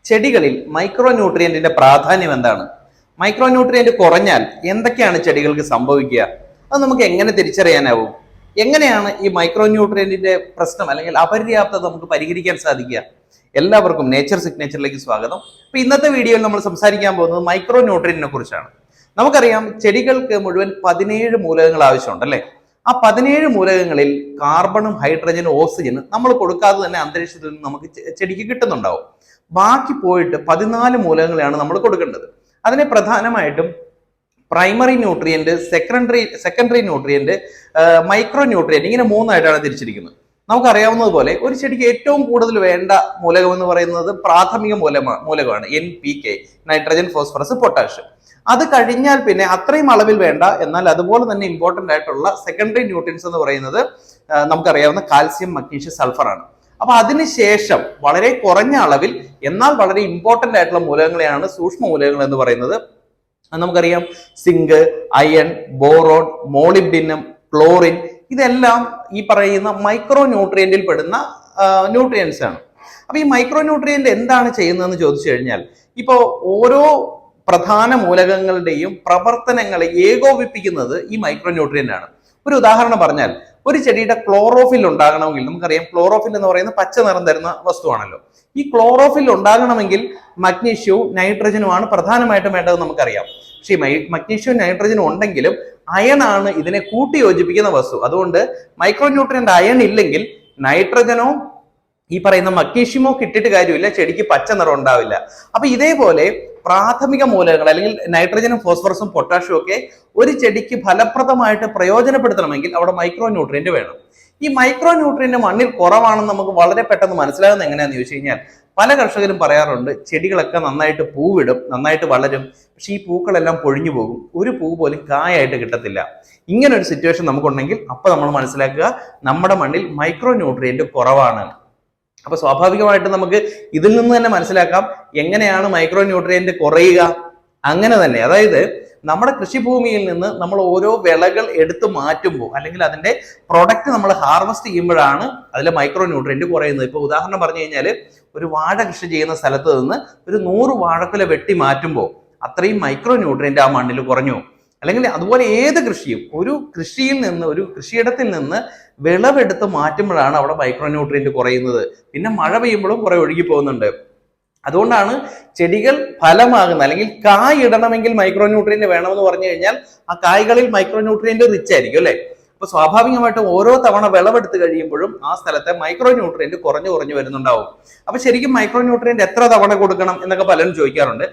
ചെടികളിൽ മൈക്രോന്യൂട്രിയന്റിന്റെ പ്രാധാന്യം എന്താണ്? മൈക്രോന്യൂട്രിയന്റ് കുറഞ്ഞാൽ എന്തൊക്കെയാണ് ചെടികൾക്ക് സംഭവിക്കുക? അത് നമുക്ക് എങ്ങനെ തിരിച്ചറിയാനാവും? എങ്ങനെയാണ് ഈ മൈക്രോന്യൂട്രിയന്റിന്റെ പ്രശ്നം അല്ലെങ്കിൽ അപര്യാപ്തത നമുക്ക് പരിഹരിക്കാൻ സാധിക്കുക? എല്ലാവർക്കും നേച്ചർ സിഗ്നേച്ചറിലേക്ക് സ്വാഗതം. അപ്പൊ ഇന്നത്തെ വീഡിയോയിൽ നമ്മൾ സംസാരിക്കാൻ പോകുന്നത് മൈക്രോന്യൂട്രിയന്റിനെ കുറിച്ചാണ്. നമുക്കറിയാം ചെടികൾക്ക് മുഴുവൻ 17 മൂലകങ്ങൾ ആവശ്യമുണ്ട് അല്ലെ? ആ 17 മൂലകങ്ങളിൽ കാർബണും ഹൈഡ്രജനും ഓക്സിജനും നമ്മൾ കൊടുക്കാതെ തന്നെ അന്തരീക്ഷത്തിൽ നിന്ന് നമുക്ക് ചെടിക്ക് കിട്ടുന്നുണ്ടാവും. ബാക്കി പോയിട്ട് 14 മൂലകങ്ങളാണ് നമ്മൾ കൊടുക്കേണ്ടത്. അതിനെ പ്രധാനമായിട്ടും primary nutrient, secondary nutrient, micro nutrient, ഇങ്ങനെ മൂന്നായിട്ടാണ് തിരിച്ചിരിക്കുന്നത്. നമുക്കറിയാവുന്നതുപോലെ ഒരു ചെടിക്ക് ഏറ്റവും കൂടുതൽ വേണ്ട മൂലകം എന്ന് പറയുന്നത് പ്രാഥമിക മൂലകമാണ് NPK, നൈട്രജൻ, ഫോസ്ഫറസ്, പൊട്ടാഷ്. അത് കഴിഞ്ഞാൽ പിന്നെ അത്രയും അളവിൽ വേണ്ട, എന്നാൽ അതുപോലെ തന്നെ ഇമ്പോർട്ടന്റ് ആയിട്ടുള്ള സെക്കൻഡറി ന്യൂട്രിയൻസ് എന്ന് പറയുന്നത് നമുക്കറിയാവുന്ന കാൽസ്യം, മഗ്നീഷ്യം, സൾഫർ ആണ്. അപ്പൊ അതിനുശേഷം വളരെ കുറഞ്ഞ അളവിൽ എന്നാൽ വളരെ ഇമ്പോർട്ടന്റ് ആയിട്ടുള്ള മൂലകങ്ങളെയാണ് സൂക്ഷ്മ മൂലകങ്ങൾ എന്ന് പറയുന്നത്. നമുക്കറിയാം zinc, iron, boron, molybdenum, chlorine, ഇതെല്ലാം ഈ പറയുന്ന മൈക്രോ ന്യൂട്രിയന്റിൽ പെടുന്ന ന്യൂട്രിയൻസ് ആണ്. അപ്പൊ ഈ മൈക്രോ ന്യൂട്രിയന്റ് എന്താണ് ചെയ്യുന്നതെന്ന് ചോദിച്ചു കഴിഞ്ഞാൽ, ഇപ്പോ ഓരോ പ്രധാന മൂലകങ്ങളുടെയും പ്രവർത്തനങ്ങളെ ഏകോപിപ്പിക്കുന്നത് ഈ മൈക്രോ ന്യൂട്രിയന്റ് ആണ്. ഒരു ഉദാഹരണം പറഞ്ഞാൽ, ഒരു ചെടിയുടെ ക്ലോറോഫിൽ ഉണ്ടാകണമെങ്കിൽ, നമുക്കറിയാം ക്ലോറോഫിൽ എന്ന് പറയുന്നത് പച്ച നിറം തരുന്ന വസ്തുവാണല്ലോ. ഈ ക്ലോറോഫിൽ ഉണ്ടാകണമെങ്കിൽ മഗ്നീഷ്യവും നൈട്രജനുമാണ് പ്രധാനമായിട്ടും വേണ്ടത് നമുക്കറിയാം. പക്ഷേ മഗ്നീഷ്യവും നൈട്രജനും ഉണ്ടെങ്കിലും അയൺ ആണ് ഇതിനെ കൂട്ടി യോജിപ്പിക്കുന്ന വസ്തു. അതുകൊണ്ട് മൈക്രോ ന്യൂട്രിയന്റ് അയൺ ഇല്ലെങ്കിൽ നൈട്രജനോ ഈ പറയുന്ന മഗ്നീഷ്യമോ കിട്ടിയിട്ട് കാര്യമില്ല, ചെടിക്ക് പച്ച നിറം ഉണ്ടാവില്ല. അപ്പൊ ഇതേപോലെ പ്രാഥമിക മൂലകങ്ങൾ അല്ലെങ്കിൽ നൈട്രജനും ഫോസ്ഫറസും പൊട്ടാഷ്യം ഒക്കെ ഒരു ചെടിക്ക് ഫലപ്രദമായിട്ട് പ്രയോജനപ്പെടുത്തണമെങ്കിൽ അവിടെ മൈക്രോ ന്യൂട്രിയന്റ് വേണം. ഈ മൈക്രോ ന്യൂട്രിയന്റ് മണ്ണിൽ കുറവാണെന്ന് നമുക്ക് വളരെ പെട്ടെന്ന് മനസ്സിലാകുന്നത് എങ്ങനെയാണെന്ന് ചോദിച്ചു കഴിഞ്ഞാൽ, പല കർഷകരും പറയാറുണ്ട് ചെടികളൊക്കെ നന്നായിട്ട് പൂവിടും, നന്നായിട്ട് വളരും, പക്ഷെ ഈ പൂക്കളെല്ലാം പൊഴിഞ്ഞു പോകും, ഒരു പൂ പോലും കായായിട്ട് കിട്ടത്തില്ല. ഇങ്ങനെ ഒരു സിറ്റുവേഷൻ നമുക്കുണ്ടെങ്കിൽ അപ്പൊ നമ്മൾ മനസ്സിലാക്കുക നമ്മുടെ മണ്ണിൽ മൈക്രോ ന്യൂട്രിയന്റ് കുറവാണ്. അപ്പൊ സ്വാഭാവികമായിട്ട് നമുക്ക് ഇതിൽ നിന്ന് തന്നെ മനസ്സിലാക്കാം എങ്ങനെയാണ് മൈക്രോ ന്യൂട്രിയന്റ് കുറയുക. അങ്ങനെ തന്നെ, അതായത് നമ്മുടെ കൃഷിഭൂമിയിൽ നിന്ന് നമ്മൾ ഓരോ വിളകൾ എടുത്തു മാറ്റുമ്പോൾ അല്ലെങ്കിൽ അതിന്റെ പ്രൊഡക്റ്റ് നമ്മൾ ഹാർവെസ്റ്റ് ചെയ്യുമ്പോഴാണ് അതിലെ മൈക്രോ ന്യൂട്രിയന്റ് കുറയുന്നത്. ഇപ്പൊ ഉദാഹരണം പറഞ്ഞു കഴിഞ്ഞാൽ, ഒരു വാഴ കൃഷി ചെയ്യുന്ന സ്ഥലത്ത് നിന്ന് ഒരു 100 വാഴക്കുല വെട്ടി മാറ്റുമ്പോൾ അത്രയും മൈക്രോ ന്യൂട്രിയന്റ് ആ മണ്ണിൽ കുറഞ്ഞു. അല്ലെങ്കിൽ അതുപോലെ ഏത് കൃഷിയും ഒരു കൃഷിയിൽ നിന്ന്, ഒരു കൃഷിയിടത്തിൽ നിന്ന് വിളവെടുത്ത് മാറ്റുമ്പോഴാണ് അവിടെ മൈക്രോ ന്യൂട്രിയന്റ് കുറയുന്നത്. പിന്നെ മഴ പെയ്യുമ്പോഴും കുറെ ഒഴുകി പോകുന്നുണ്ട്. അതുകൊണ്ടാണ് ചെടികൾ ഫലമാകുന്ന അല്ലെങ്കിൽ കായ് ഇടണമെങ്കിൽ മൈക്രോ ന്യൂട്രിയന്റ് വേണമെന്ന് പറഞ്ഞു കഴിഞ്ഞാൽ ആ കായ്കളിൽ മൈക്രോ ന്യൂട്രിയന്റ് റിച്ച് ആയിരിക്കും അല്ലെ? അപ്പൊ സ്വാഭാവികമായിട്ടും ഓരോ തവണ വിളവെടുത്ത് കഴിയുമ്പോഴും ആ സ്ഥലത്തെ മൈക്രോ ന്യൂട്രിയന്റ് കുറഞ്ഞു വരുന്നുണ്ടാവും. അപ്പൊ ശരിക്കും മൈക്രോ ന്യൂട്രിയന്റ് എത്ര തവണ കൊടുക്കണം എന്നൊക്കെ പലരും ചോദിക്കാറുണ്ട്.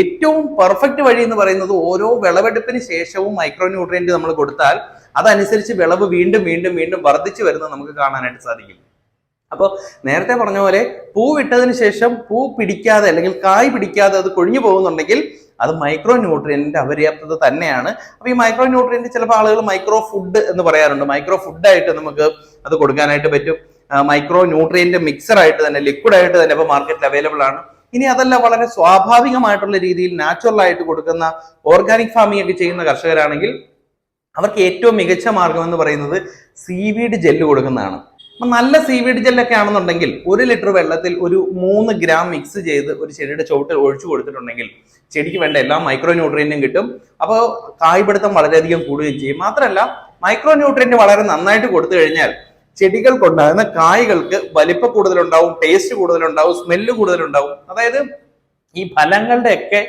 ഏറ്റവും പെർഫെക്റ്റ് വഴി എന്ന് പറയുന്നത് ഓരോ വിളവെടുപ്പിന് ശേഷവും മൈക്രോ ന്യൂട്രിയന്റ് നമ്മൾ കൊടുത്താൽ അതനുസരിച്ച് വിളവ് വീണ്ടും വീണ്ടും വീണ്ടും വർദ്ധിച്ചു വരുന്നത് നമുക്ക് കാണാനായിട്ട് സാധിക്കും. അപ്പോൾ നേരത്തെ പറഞ്ഞ പോലെ പൂ വിട്ടതിന് ശേഷം പൂ പിടിക്കാതെ അല്ലെങ്കിൽ കായ് പിടിക്കാതെ അത് കൊഴിഞ്ഞു പോകുന്നുണ്ടെങ്കിൽ അത് മൈക്രോ ന്യൂട്രിയന്റിന്റെ അപര്യാപ്തത തന്നെയാണ്. അപ്പൊ ഈ മൈക്രോ ന്യൂട്രിയന്റ് ചിലപ്പോൾ ആളുകൾ മൈക്രോ ഫുഡ് എന്ന് പറയാറുണ്ട്. മൈക്രോ ഫുഡായിട്ട് നമുക്ക് അത് കൊടുക്കാനായിട്ട് പറ്റും. മൈക്രോ ന്യൂട്രിയന്റ് മിക്സർ ആയിട്ട് തന്നെ, ലിക്വിഡ് ആയിട്ട് തന്നെ ഇപ്പൊ മാർക്കറ്റിൽ അവൈലബിൾ ആണ്. ഇനി അതല്ല, വളരെ സ്വാഭാവികമായിട്ടുള്ള രീതിയിൽ നാച്ചുറൽ ആയിട്ട് കൊടുക്കുന്ന ഓർഗാനിക് ഫാമിംഗ് ഒക്കെ ചെയ്യുന്ന കർഷകരാണെങ്കിൽ അവർക്ക് ഏറ്റവും മികച്ച മാർഗം എന്ന് പറയുന്നത് സീവീഡ് ജെല്ല് കൊടുക്കുന്നതാണ്. അപ്പൊ നല്ല സീവീഡ് ജെല്ലൊക്കെ ആണെന്നുണ്ടെങ്കിൽ 1 ലിറ്റർ വെള്ളത്തിൽ ഒരു 3 ഗ്രാം മിക്സ് ചെയ്ത് ഒരു ചെടിയുടെ ചുവട്ടിൽ ഒഴിച്ചു കൊടുത്തിട്ടുണ്ടെങ്കിൽ ചെടിക്ക് വേണ്ട എല്ലാ മൈക്രോ ന്യൂട്രിയന്റും കിട്ടും. അപ്പോൾ കായ്പിടുത്തം വളരെയധികം കൂടുകയും ചെയ്യും. മാത്രമല്ല, മൈക്രോ ന്യൂട്രിയന്റ് വളരെ നന്നായിട്ട് കൊടുത്തു കഴിഞ്ഞാൽ ചെടികൾക്കുണ്ടാകുന്ന കായ്കൾക്ക് വലിപ്പം കൂടുതലുണ്ടാവും, ടേസ്റ്റ് കൂടുതലുണ്ടാവും, സ്മെല്ല് കൂടുതലുണ്ടാവും. അതായത് ഈ ഫലങ്ങളുടെ ഒക്കെ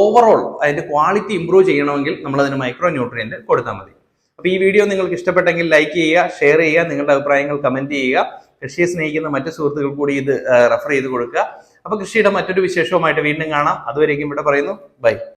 ഓവറോൾ അതിന്റെ ക്വാളിറ്റി ഇംപ്രൂവ് ചെയ്യണമെങ്കിൽ നമ്മൾ അതിന് മൈക്രോ ന്യൂട്രിയന്റ് കൊടുത്താൽ മതി. അപ്പൊ ഈ വീഡിയോ നിങ്ങൾക്ക് ഇഷ്ടപ്പെട്ടെങ്കിൽ ലൈക്ക് ചെയ്യുക, ഷെയർ ചെയ്യുക, നിങ്ങളുടെ അഭിപ്രായങ്ങൾ കമന്റ് ചെയ്യുക. കൃഷിയെ സ്നേഹിക്കുന്ന മറ്റു സുഹൃത്തുക്കൾ കൂടി ഇത് റെഫർ ചെയ്ത് കൊടുക്കുക. അപ്പൊ കൃഷിയുടെ മറ്റൊരു വിശേഷവുമായിട്ട് വീണ്ടും കാണാം. അതുവരേക്കും ഇവിടെ പറയുന്നു ബൈ.